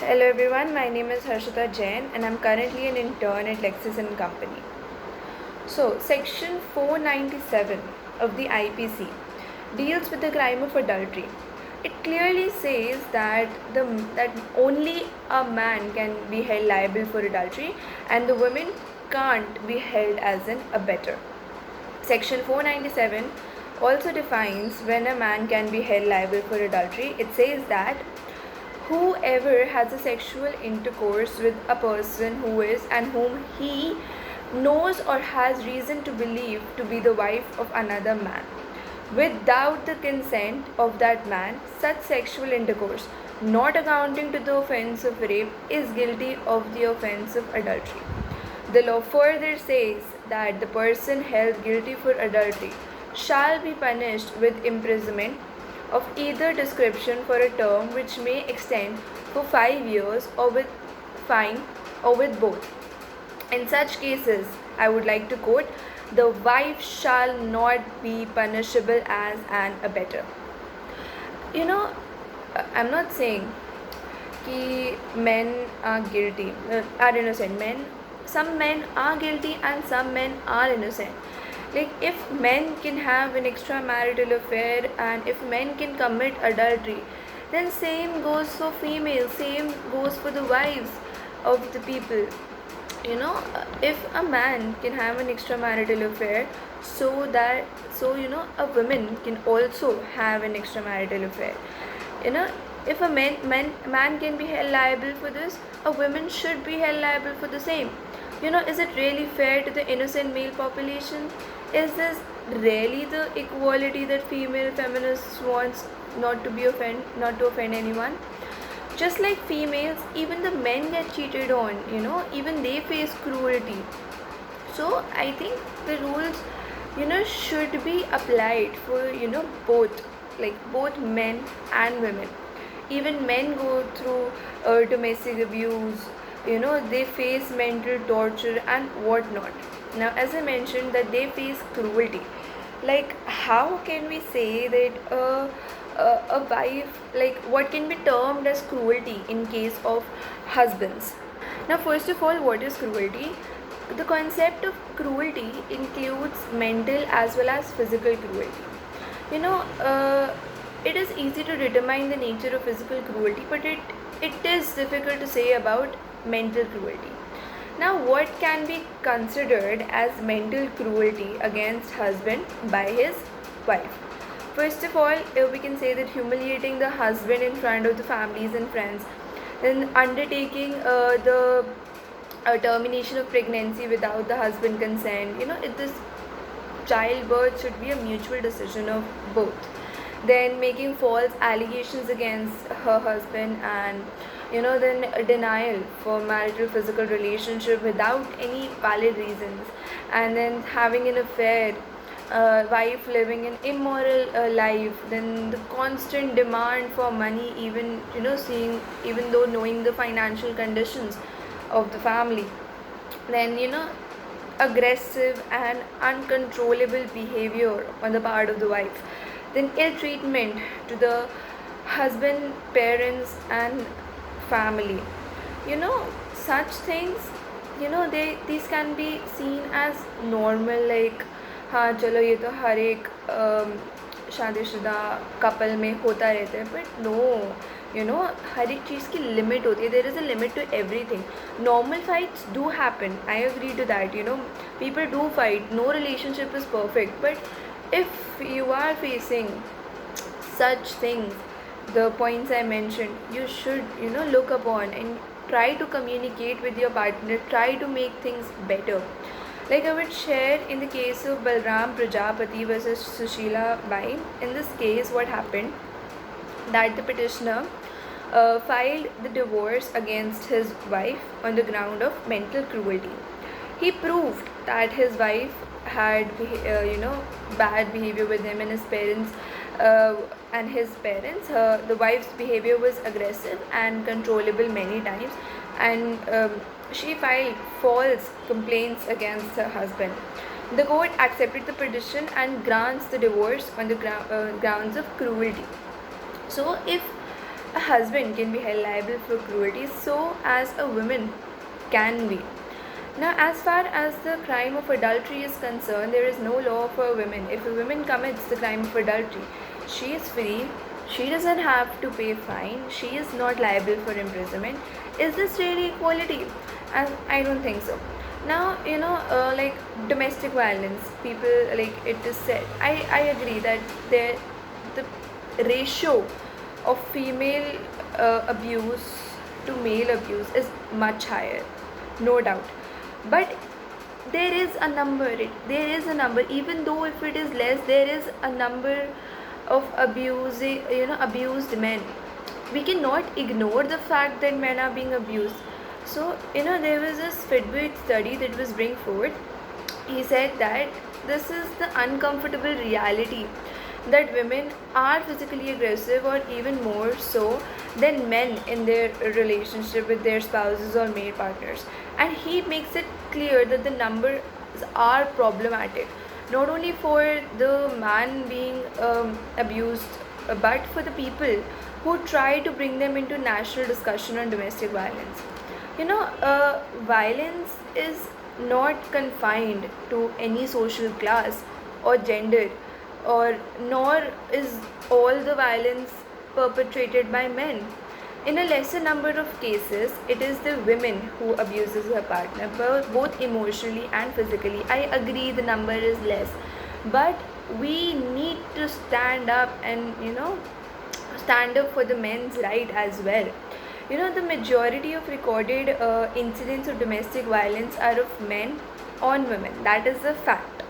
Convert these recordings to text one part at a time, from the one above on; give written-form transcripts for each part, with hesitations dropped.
Hello everyone, my name is Harshita Jain and I'm currently an intern at Lexis and Company. So, section 497 of the IPC deals with the crime of adultery. It clearly says that only a man can be held liable for adultery and the woman can't be held as an abettor. Section 497 also defines when a man can be held liable for adultery. It says that whoever has a sexual intercourse with a person who is and whom he knows or has reason to believe to be the wife of another man without the consent of that man, such sexual intercourse, not accounting to the offense of rape, is guilty of the offense of adultery. The law further says that the person held guilty for adultery shall be punished with imprisonment of either description for a term which may extend for 5 years or with fine or with both. In such cases, I would like to quote, the wife shall not be punishable as an abettor. You know, I'm not saying कि men are guilty, are innocent. Some men are guilty and some men are innocent. Like if men can have an extramarital affair and if men can commit adultery, then same goes for females, same goes for the wives of the people. If a man can have an extramarital affair, a woman can also have an extramarital affair. you know if a man can be held liable for this, a woman should be held liable for the same. Is it really fair to the innocent male population? Is this really the equality that female feminists wants, not to offend anyone? Just like females, even the men get cheated on, even they face cruelty. So I think the rules, should be applied for, both, like both men and women. Even men go through domestic abuse, they face mental torture and whatnot. Now, as I mentioned, that they face cruelty. Like, how can we say that a wife, like, what can be termed as cruelty in case of husbands? Now, first of all, what is cruelty? The concept of cruelty includes mental as well as physical cruelty. You know, it is easy to determine the nature of physical cruelty, but it is difficult to say about mental cruelty. Now, what can be considered as mental cruelty against husband by his wife? First of all, we can say that humiliating the husband in front of the families and friends, then undertaking the termination of pregnancy without the husband consent. This childbirth should be a mutual decision of both. Then making false allegations against her husband, and then a denial for marital physical relationship without any valid reasons, and then having an affair, wife living an immoral life, then the constant demand for money, even though knowing the financial conditions of the family. Then aggressive and uncontrollable behavior on the part of the wife. Then ill treatment to the husband, parents and family. Such things, these can be seen as normal, like हाँ चलो ये तो हर एक शादीशुदा couple में होता रहता है, बट नो, हर एक चीज़ की लिमिट होती है. There is a limit to everything. Normal fights do happen, I agree to that. People do fight, no relationship is perfect, but if you are facing such things, the points I mentioned, you should look upon and try to communicate with your partner, try to make things better. Like I would share in the case of Balram Prajapati versus Sushila Bai. In this case, what happened, that the petitioner filed the divorce against his wife on the ground of mental cruelty. He proved that his wife had bad behavior with him and his parents, the wife's behavior was aggressive and controllable many times, and she filed false complaints against her husband. The court accepted the petition and grants the divorce on the grounds of cruelty. So if A husband can be held liable for cruelty, so as a woman can be. Now, as far as the crime of adultery is concerned, there is no law for women. If a woman commits the crime of adultery, she is free. She doesn't have to pay fine. She is not liable for imprisonment. Is this really equality? I don't think so. Now, like domestic violence, people, like it is said. I agree that the ratio of female abuse to male abuse is much higher, no doubt. But there is a number, even though if it is less, there is a number of abused men. We cannot ignore the fact that men are being abused. So there was this Fitbit study that was bring forward. He said that this is the uncomfortable reality that women are physically aggressive, or even more so than men in their relationship with their spouses or male partners. And he makes it clear that the numbers are problematic, not only for the man being abused, but for the people who try to bring them into national discussion on domestic violence. Violence is not confined to any social class or gender, or nor is all the violence perpetrated by men. In a lesser number of cases, it is the women who abuses her partner, both emotionally and physically. I agree the number is less, but we need to stand up and stand up for the men's right as well. The majority of recorded incidents of domestic violence are of men on women. That is a fact.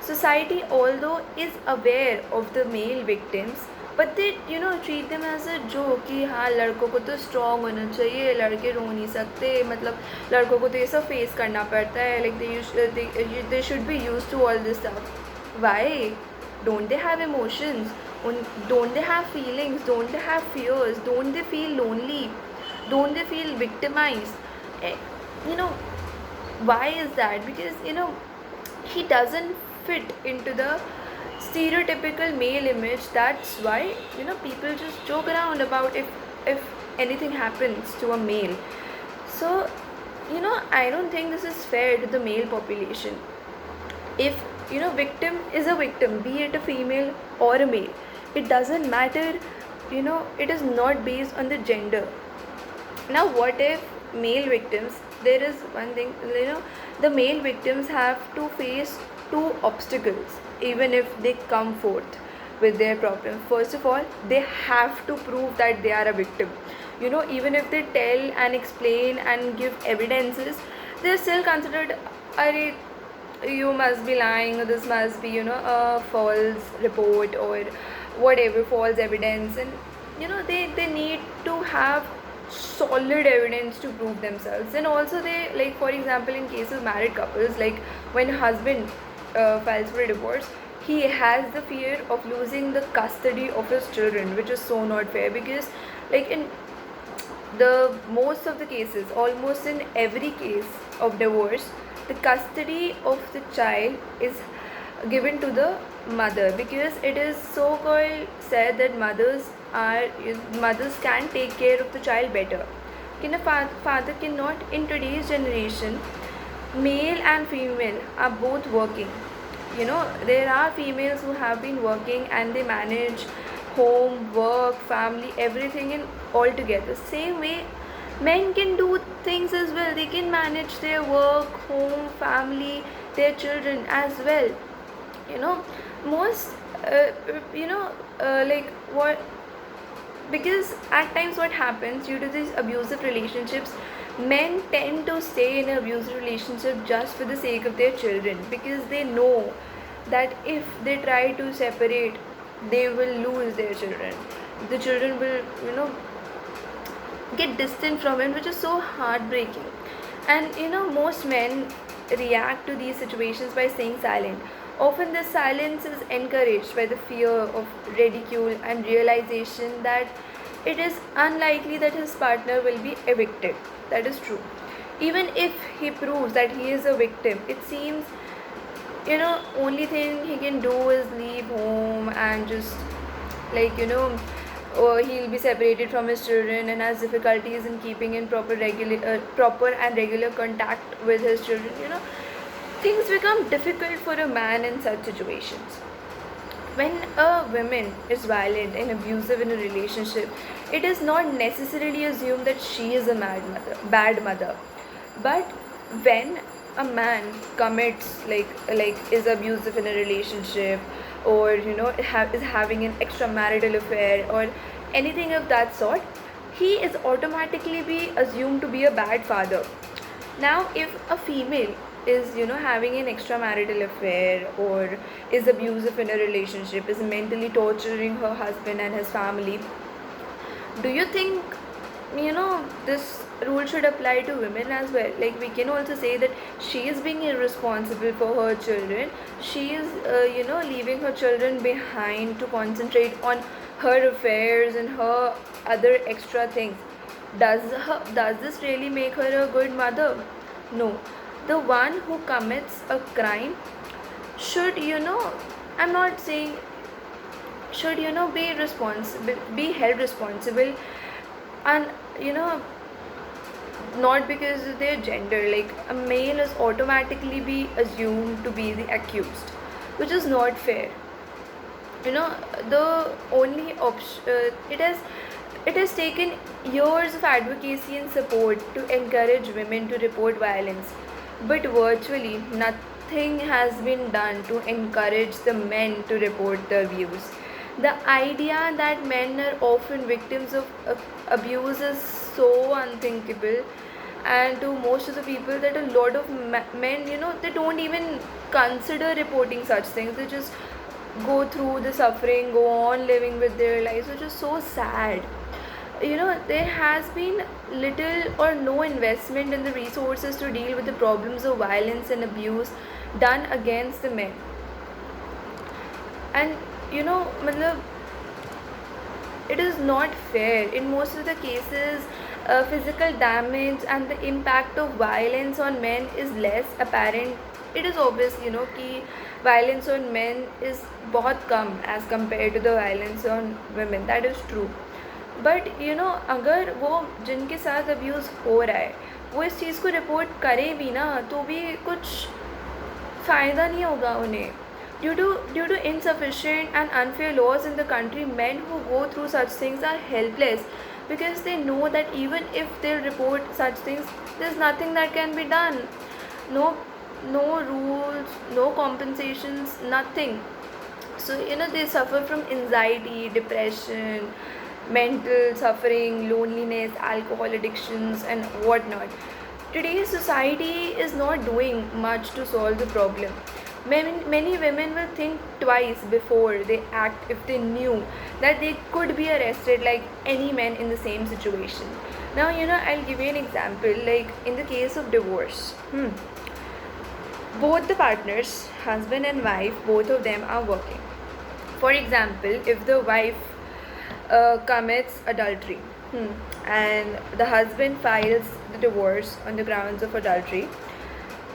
Society, although is aware of the male victims, but they treat them as a joke कि हाँ लड़कों को तो strong होना चाहिए, लड़के रो नहीं सकते, मतलब लड़कों को तो ये सब face करना पड़ता है, like they should be used to all this stuff. Why? Don't they have emotions? Don't they have feelings? Don't they have fears? Don't they feel lonely? Don't they feel victimized? Eh, you know why is that? Because he doesn't fit into the stereotypical male image. That's why people just joke around about if anything happens to a male. So I don't think this is fair to the male population. If victim is a victim, be it a female or a male, it doesn't matter. It is not based on the gender. Now what if male victims, there is one thing, the male victims have to face two obstacles even if they come forth with their problem. First of all, they have to prove that they are a victim. Even if they tell and explain and give evidences, they're still considered, Are you must be lying, or this must be a false report, or whatever, false evidence. And they need to have solid evidence to prove themselves. And also they, like for example, in case of married couples, like when husband files for a divorce, he has the fear of losing the custody of his children, which is so not fair. Because like in the most of the cases, almost in every case of divorce, the custody of the child is given to the mother, because it is so called said that mothers can take care of the child better. Father cannot. In today's generation, male and female are both working. There are females who have been working and they manage home, work, family, everything in all together. Same way men can do things as well. They can manage their work, home, family, their children as well. Most like what, because at times what happens due to these abusive relationships, men tend to stay in an abusive relationship just for the sake of their children, because they know that if they try to separate, they will lose their children. The children will get distant from him, which is so heartbreaking. And most men react to these situations by staying silent. Often this silence is encouraged by the fear of ridicule and realization that it is unlikely that his partner will be evicted. That is true. Even if he proves that he is a victim, it seems only thing he can do is leave home and just like or he'll be separated from his children and has difficulties in keeping in proper and regular contact with his children. Things become difficult for a man in such situations. When a woman is violent and abusive in a relationship, it is not necessarily assumed that she is a bad mother. But when a man commits is abusive in a relationship, or is having an extramarital affair or anything of that sort, he is automatically be assumed to be a bad father. Now, if a female is, having an extramarital affair or is abusive in a relationship, is mentally torturing her husband and his family, do you think, this rule should apply to women as well? Like, we can also say that she is being irresponsible for her children. She is, leaving her children behind to concentrate on her affairs and her other extra things. Does this really make her a good mother? No. The one who commits a crime should, I'm not saying should, be held responsible, and not because of their gender. Like, a male is automatically be assumed to be the accused, which is not fair. The only option, it has taken years of advocacy and support to encourage women to report violence, but virtually nothing has been done to encourage the men to report the abuse. The idea that men are often victims of abuse is so unthinkable, and to most of the people, that a lot of men, they don't even consider reporting such things. They just go through the suffering, go on living with their lives, which is so sad. There has been little or no investment in the resources to deal with the problems of violence and abuse done against the men. And matlab, it is not fair. In most of the cases, physical damage and the impact of violence on men is less apparent. It is obvious, कि violence on men is बहुत कम as compared to the violence on women. That is true. But अगर वो जिनके साथ abuse हो रहा है वो इस चीज़ को रिपोर्ट करें भी ना, तो भी कुछ फ़ायदा नहीं होगा उन्हें. Due to insufficient and unfair laws in the country, men who go through such things are helpless, because they know that even if they report such things, there's nothing that can be done. No, no rules, no compensations, nothing. So they suffer from anxiety, depression, mental suffering, loneliness, alcohol addictions, and whatnot. Today's society is not doing much to solve the problem. Many women will think twice before they act if they knew that they could be arrested like any man in the same situation. Now, I'll give you an example. Like, in the case of divorce, both the partners, husband and wife, both of them are working. For example, if the wife commits adultery, and the husband files the divorce on the grounds of adultery,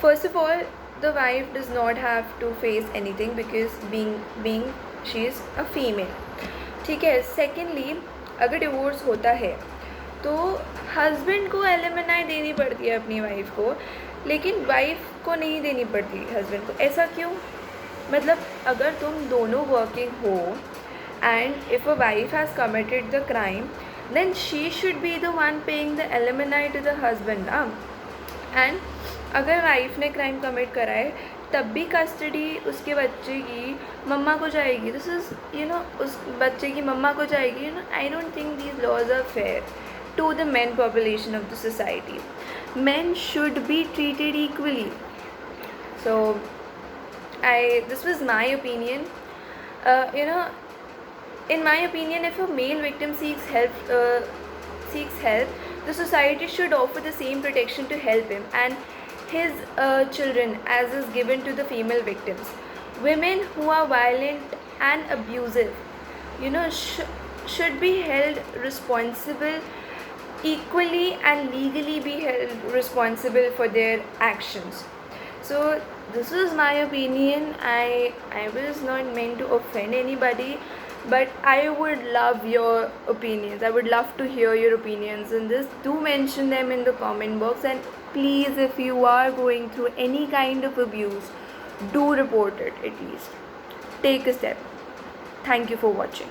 first of all, the wife does not have to face anything, because being she is a female. ठीक है. Secondly, अगर divorce होता है तो husband को alimony देनी पड़ती है अपनी वाइफ को, लेकिन वाइफ को नहीं देनी पड़ती हस्बैंड को. ऐसा क्यों? मतलब, अगर तुम दोनों वर्किंग हो and if a wife has committed the crime, then she should be the one paying the alimony to the husband ना. And अगर वाइफ ने क्राइम कमिट करा है, तब भी कस्टडी उसके बच्चे की मम्मा को जाएगी. दिस इज़ उस बच्चे की मम्मा को जाएगी. I don't think these laws are fair to the men population of the society. Men should be treated equally. So this was my opinion. In my opinion, if a male victim seeks help, the society should offer the same protection to help him and his children as is given to the female victims. Women who are violent and abusive, should be held responsible equally and legally be held responsible for their actions. So this was my opinion. I was not meant to offend anybody, But I would love your opinions. I would love to hear your opinions in this. Do mention them in the comment box, and please, if you are going through any kind of abuse, do report it at least. Take a step. Thank you for watching.